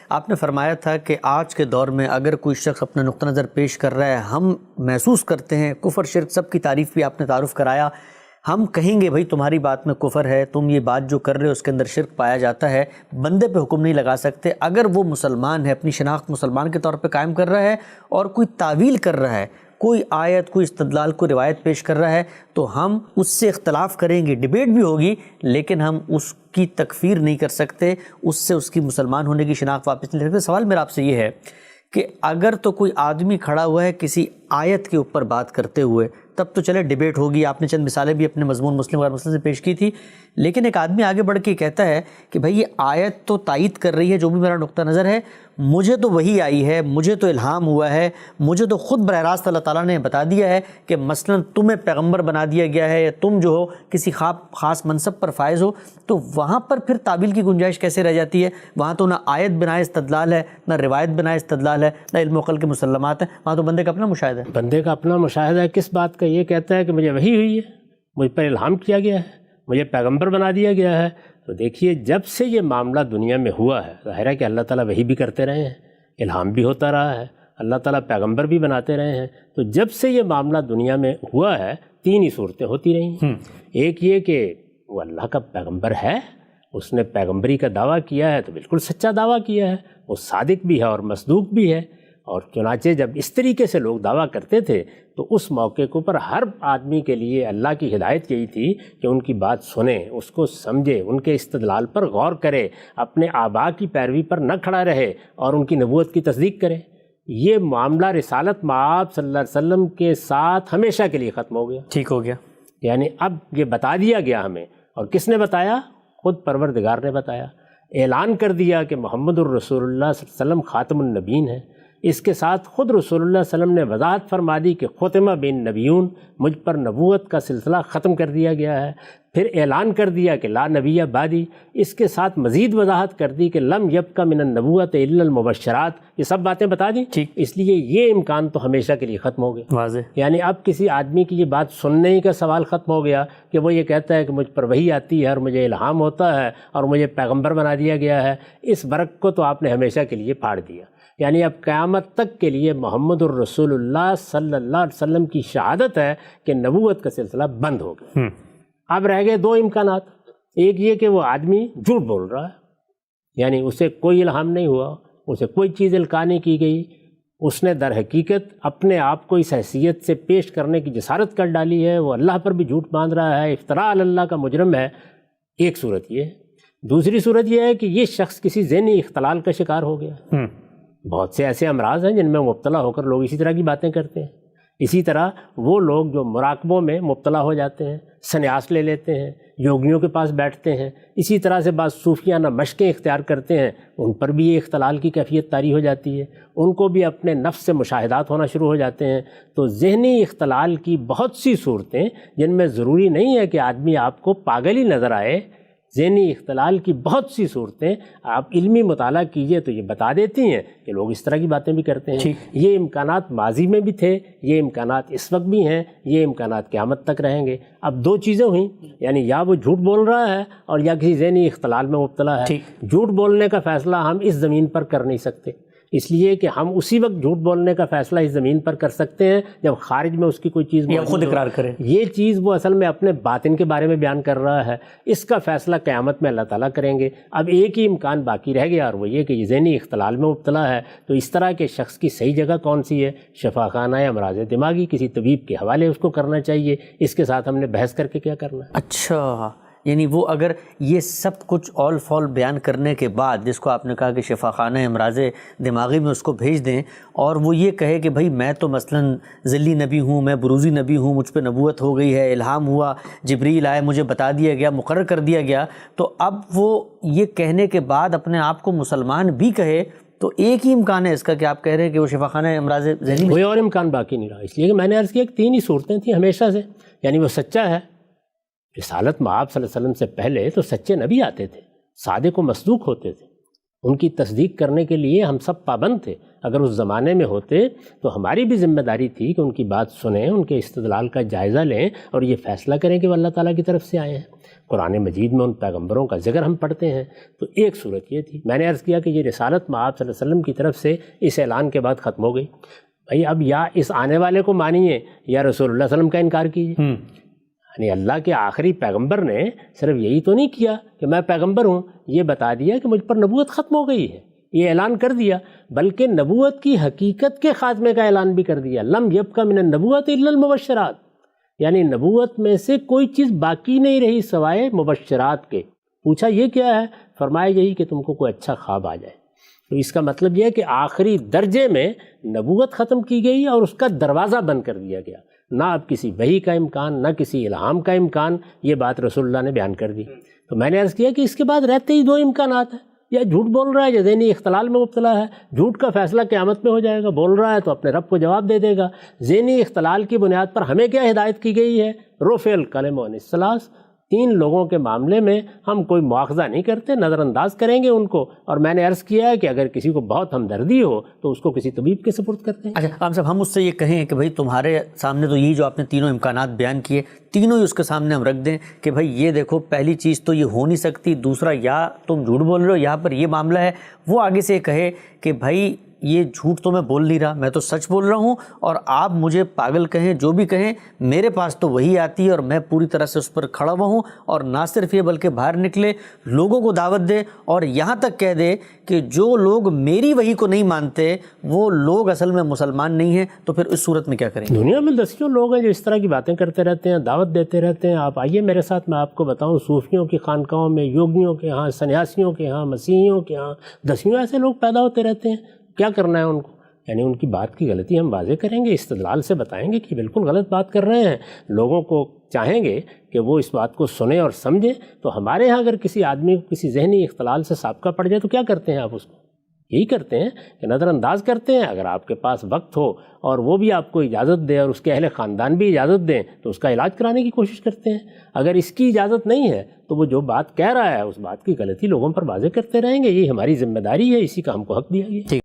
آپ نے فرمایا تھا کہ آج کے دور میں اگر کوئی شخص اپنا نقطہ نظر پیش کر رہا ہے، ہم محسوس کرتے ہیں کفر شرک سب کی تعریف بھی آپ نے تعارف کرایا، ہم کہیں گے بھئی تمہاری بات میں کفر ہے، تم یہ بات جو کر رہے ہو اس کے اندر شرک پایا جاتا ہے، بندے پہ حکم نہیں لگا سکتے۔ اگر وہ مسلمان ہے، اپنی شناخت مسلمان کے طور پہ قائم کر رہا ہے اور کوئی تعویل کر رہا ہے، کوئی آیت، کوئی استدلال، کوئی روایت پیش کر رہا ہے، تو ہم اس سے اختلاف کریں گے، ڈیبیٹ بھی ہوگی، لیکن ہم اس کی تکفیر نہیں کر سکتے، اس سے اس کی مسلمان ہونے کی شناخت واپس نہیں لے سکتے۔ سوال میرا آپ سے یہ ہے کہ اگر تو کوئی آدمی کھڑا ہوا ہے کسی آیت کے اوپر بات کرتے ہوئے، تب تو چلے ڈیبیٹ ہوگی، آپ نے چند مثالیں بھی اپنے مضمون مسلم غیر مسلم سے پیش کی تھی، لیکن ایک آدمی آگے بڑھ کے کہتا ہے کہ بھئی یہ آیت تو تائید کر رہی ہے جو بھی میرا نقطہ نظر ہے، مجھے تو وہی آئی ہے، مجھے تو الہام ہوا ہے، مجھے تو خود براہ راست اللہ تعالیٰ نے بتا دیا ہے کہ مثلا تمہیں پیغمبر بنا دیا گیا ہے، یا تم جو ہو کسی خاص منصب پر فائز ہو، تو وہاں پر پھر تعبیل کی گنجائش کیسے رہ جاتی ہے؟ وہاں تو نہ آیت بنائے استدلال ہے، نہ روایت بنائے استدلال ہے، نہ علم و عقل کے مسلمات ہیں، وہاں تو بندے کا اپنا مشاہدہ ہے۔ بندے کا اپنا مشاہدہ ہے کس بات کا؟ یہ کہتا ہے کہ مجھے وحی ہوئی ہے، مجھ پر الہام کیا گیا ہے، مجھے پیغمبر بنا دیا گیا ہے۔ تو دیکھیے جب سے یہ معاملہ دنیا میں ہوا ہے، ظاہر ہے کہ اللہ تعالیٰ وحی بھی کرتے رہے ہیں، الہام بھی ہوتا رہا ہے، اللہ تعالیٰ پیغمبر بھی بناتے رہے ہیں۔ تو جب سے یہ معاملہ دنیا میں ہوا ہے، تین ہی صورتیں ہوتی رہی ہیں۔ ایک یہ کہ وہ اللہ کا پیغمبر ہے، اس نے پیغمبری کا دعویٰ کیا ہے تو بالکل سچا دعویٰ کیا ہے، وہ صادق بھی ہے اور مصدوق بھی ہے۔ اور چنانچہ جب اس طریقے سے لوگ دعویٰ کرتے تھے تو اس موقع کے اوپر ہر آدمی کے لیے اللہ کی ہدایت یہی تھی کہ ان کی بات سنیں، اس کو سمجھے، ان کے استدلال پر غور کرے، اپنے آباء کی پیروی پر نہ کھڑا رہے اور ان کی نبوت کی تصدیق کرے۔ یہ معاملہ رسالت مآب صلی اللہ علیہ وسلم کے ساتھ ہمیشہ کے لیے ختم ہو گیا، ٹھیک ہو گیا۔ یعنی اب یہ بتا دیا گیا ہمیں، اور کس نے بتایا؟ خود پروردگار نے بتایا، اعلان کر دیا کہ محمد الرسول اللہ صلی اللہ علیہ وسلم خاتم النبیین ہے۔ اس کے ساتھ خود رسول اللہ صلی اللہ علیہ وسلم نے وضاحت فرما دی کہ ختم بین نبیون، مجھ پر نبوت کا سلسلہ ختم کر دیا گیا ہے۔ پھر اعلان کر دیا کہ لا نبی بعدی، اس کے ساتھ مزید وضاحت کر دی کہ لم یبق من النبوۃ الا المبشرات، یہ سب باتیں بتا دیں۔ اس لیے یہ امکان تو ہمیشہ کے لیے ختم ہو گیا، واضح۔ یعنی اب کسی آدمی کی یہ بات سننے ہی کا سوال ختم ہو گیا کہ وہ یہ کہتا ہے کہ مجھ پر وحی آتی ہے اور مجھے الہام ہوتا ہے اور مجھے پیغمبر بنا دیا گیا ہے۔ اس برق کو تو آپ نے ہمیشہ کے لیے پھاڑ دیا، یعنی اب قیامت تک کے لیے محمد الرسول اللہ صلی اللہ علیہ وسلم کی شہادت ہے کہ نبوت کا سلسلہ بند ہو گیا۔ اب رہ گئے دو امکانات، ایک یہ کہ وہ آدمی جھوٹ بول رہا ہے، یعنی اسے کوئی الہام نہیں ہوا، اسے کوئی چیز القاء نہیں کی گئی، اس نے در حقیقت اپنے آپ کو اس حیثیت سے پیش کرنے کی جسارت کر ڈالی ہے، وہ اللہ پر بھی جھوٹ باندھ رہا ہے، افتراء علی اللہ کا مجرم ہے۔ ایک صورت یہ ہے۔ دوسری صورت یہ ہے کہ یہ شخص کسی ذہنی اختلال کا شکار ہو گیا۔ بہت سے ایسے امراض ہیں جن میں مبتلا ہو کر لوگ اسی طرح کی باتیں کرتے ہیں۔ اسی طرح وہ لوگ جو مراقبوں میں مبتلا ہو جاتے ہیں، سنیاس لے لیتے ہیں، یوگیوں کے پاس بیٹھتے ہیں، اسی طرح سے بعض صوفیانہ مشقیں اختیار کرتے ہیں، ان پر بھی یہ اختلال کی کیفیت طاری ہو جاتی ہے، ان کو بھی اپنے نفس سے مشاہدات ہونا شروع ہو جاتے ہیں۔ تو ذہنی اختلال کی بہت سی صورتیں جن میں ضروری نہیں ہے کہ آدمی آپ کو پاگل ہی نظر آئے، ذہنی اختلال کی بہت سی صورتیں آپ علمی مطالعہ کیجئے تو یہ بتا دیتی ہیں کہ لوگ اس طرح کی باتیں بھی کرتے ہیں۔ یہ امکانات ماضی میں بھی تھے، یہ امکانات اس وقت بھی ہیں، یہ امکانات قیامت تک رہیں گے۔ اب دو چیزیں ہوئیں، یعنی یا وہ جھوٹ بول رہا ہے اور یا کسی ذہنی اختلال میں مبتلا ہے۔ جھوٹ بولنے کا فیصلہ ہم اس زمین پر کر نہیں سکتے، اس لیے کہ ہم اسی وقت جھوٹ بولنے کا فیصلہ اس زمین پر کر سکتے ہیں جب خارج میں اس کی کوئی چیز خود اقرار کرے۔ یہ چیز وہ اصل میں اپنے باطن کے بارے میں بیان کر رہا ہے، اس کا فیصلہ قیامت میں اللہ تعالیٰ کریں گے۔ اب ایک ہی امکان باقی رہ گیا اور وہ یہ کہ یہ ذہنی اختلال میں مبتلا ہے، تو اس طرح کے شخص کی صحیح جگہ کون سی ہے؟ شفا خانہ امراض دماغی، کسی طبیب کے حوالے اس کو کرنا چاہیے۔ اس کے ساتھ ہم نے بحث کر کے کیا کرنا ہے؟ اچھا، یعنی وہ اگر یہ سب کچھ آل فال بیان کرنے کے بعد، جس کو آپ نے کہا کہ شفا خانہ امراض دماغی میں اس کو بھیج دیں، اور وہ یہ کہے کہ بھائی میں تو مثلاً ذلی نبی ہوں، میں بروزی نبی ہوں، مجھ پہ نبوت ہو گئی ہے، الہام ہوا، جبریل آئے، مجھے بتا دیا گیا، مقرر کر دیا گیا، تو اب وہ یہ کہنے کے بعد اپنے آپ کو مسلمان بھی کہے، تو ایک ہی امکان ہے اس کا کہ آپ کہہ رہے ہیں کہ وہ شفا خانہ امراض ذہنی، کوئی اور امکان باقی نہیں رہا۔ اس لیے کہ میں نے عرض کیا کہ تین ہی صورتیں تھیں ہمیشہ سے، یعنی وہ سچا ہے۔ رسالت مآب صلی اللہ علیہ وسلم سے پہلے تو سچے نبی آتے تھے، صادق و مصدوق ہوتے تھے، ان کی تصدیق کرنے کے لیے ہم سب پابند تھے. اگر اس زمانے میں ہوتے تو ہماری بھی ذمہ داری تھی کہ ان کی بات سنیں، ان کے استدلال کا جائزہ لیں اور یہ فیصلہ کریں کہ وہ اللہ تعالیٰ کی طرف سے آئے ہیں. قرآن مجید میں ان پیغمبروں کا ذکر ہم پڑھتے ہیں. تو ایک صورت یہ تھی. میں نے عرض کیا کہ یہ رسالت مآب صلی اللہ علیہ وسلم کی طرف سے اس اعلان کے بعد ختم ہو گئی. بھائی اب یا اس آنے والے کو مانیے یا رسول اللہ صلی اللہ علیہ وسلم کا انکار کیجیے. یعنی اللہ کے آخری پیغمبر نے صرف یہی تو نہیں کیا کہ میں پیغمبر ہوں، یہ بتا دیا کہ مجھ پر نبوت ختم ہو گئی ہے، یہ اعلان کر دیا، بلکہ نبوت کی حقیقت کے خاتمے کا اعلان بھی کر دیا. لم یبق من النبوۃ الا المبشرات، یعنی نبوت میں سے کوئی چیز باقی نہیں رہی سوائے مبشرات کے. پوچھا یہ کیا ہے؟ فرمایا یہی کہ تم کو کوئی اچھا خواب آ جائے. تو اس کا مطلب یہ ہے کہ آخری درجے میں نبوت ختم کی گئی اور اس کا دروازہ بند کر دیا گیا. نہ اب کسی وحی کا امکان، نہ کسی الہام کا امکان. یہ بات رسول اللہ نے بیان کر دی. تو میں نے عرض کیا کہ اس کے بعد رہتے ہی دو امکانات ہیں، یا جھوٹ بول رہا ہے یا ذہنی اختلال میں مبتلا ہے. جھوٹ کا فیصلہ قیامت میں ہو جائے گا، بول رہا ہے تو اپنے رب کو جواب دے دے گا. ذہنی اختلال کی بنیاد پر ہمیں کیا ہدایت کی گئی ہے؟ رفع القلم عن الثلاث. 3 لوگوں کے معاملے میں ہم کوئی مواخذہ نہیں کرتے، نظر انداز کریں گے ان کو. اور میں نے عرض کیا ہے کہ اگر کسی کو بہت ہمدردی ہو تو اس کو کسی طبیب کے سپرد کرتے ہیں. اچھا عام صاحب، ہم اس سے یہ کہیں کہ بھائی تمہارے سامنے تو یہ جو آپ نے تینوں امکانات بیان کیے، تینوں ہی اس کے سامنے ہم رکھ دیں کہ بھائی یہ دیکھو، پہلی چیز تو یہ ہو نہیں سکتی، دوسرا یا تم جھوٹ بول رہے ہو، یہاں پر یہ معاملہ ہے. وہ آگے سے کہے کہ بھائی یہ جھوٹ تو میں بول نہیں رہا، میں تو سچ بول رہا ہوں، اور آپ مجھے پاگل کہیں جو بھی کہیں، میرے پاس تو وہی آتی ہے اور میں پوری طرح سے اس پر کھڑا ہوا ہوں. اور نہ صرف یہ بلکہ باہر نکلے، لوگوں کو دعوت دے اور یہاں تک کہہ دے کہ جو لوگ میری وحی کو نہیں مانتے وہ لوگ اصل میں مسلمان نہیں ہیں. تو پھر اس صورت میں کیا کریں؟ دنیا میں دسیوں لوگ ہیں جو اس طرح کی باتیں کرتے رہتے ہیں، دعوت دیتے رہتے ہیں. آپ آئیے میرے ساتھ، میں آپ کو بتاؤں، صوفیوں کی خانقاہوں میں، یوگیوں کے ہاں، سنیاسیوں کے ہاں، مسیحیوں کے ہاں دسیوں ایسے لوگ پیدا ہوتے رہتے ہیں. کیا کرنا ہے ان کو؟ یعنی ان کی بات کی غلطی ہم واضح کریں گے، استدلال سے بتائیں گے کہ بالکل غلط بات کر رہے ہیں. لوگوں کو چاہیں گے کہ وہ اس بات کو سنیں اور سمجھیں. تو ہمارے ہاں اگر کسی آدمی کو کسی ذہنی اختلال سے سابقہ پڑ جائے تو کیا کرتے ہیں آپ؟ اس کو یہی کرتے ہیں کہ نظر انداز کرتے ہیں. اگر آپ کے پاس وقت ہو اور وہ بھی آپ کو اجازت دے اور اس کے اہل خاندان بھی اجازت دیں تو اس کا علاج کرانے کی کوشش کرتے ہیں. اگر اس کی اجازت نہیں ہے تو وہ جو بات کہہ رہا ہے اس بات کی غلطی لوگوں پر واضح کرتے رہیں گے. یہ ہماری ذمہ داری ہے، اسی کا ہم کو حق دیا گیا.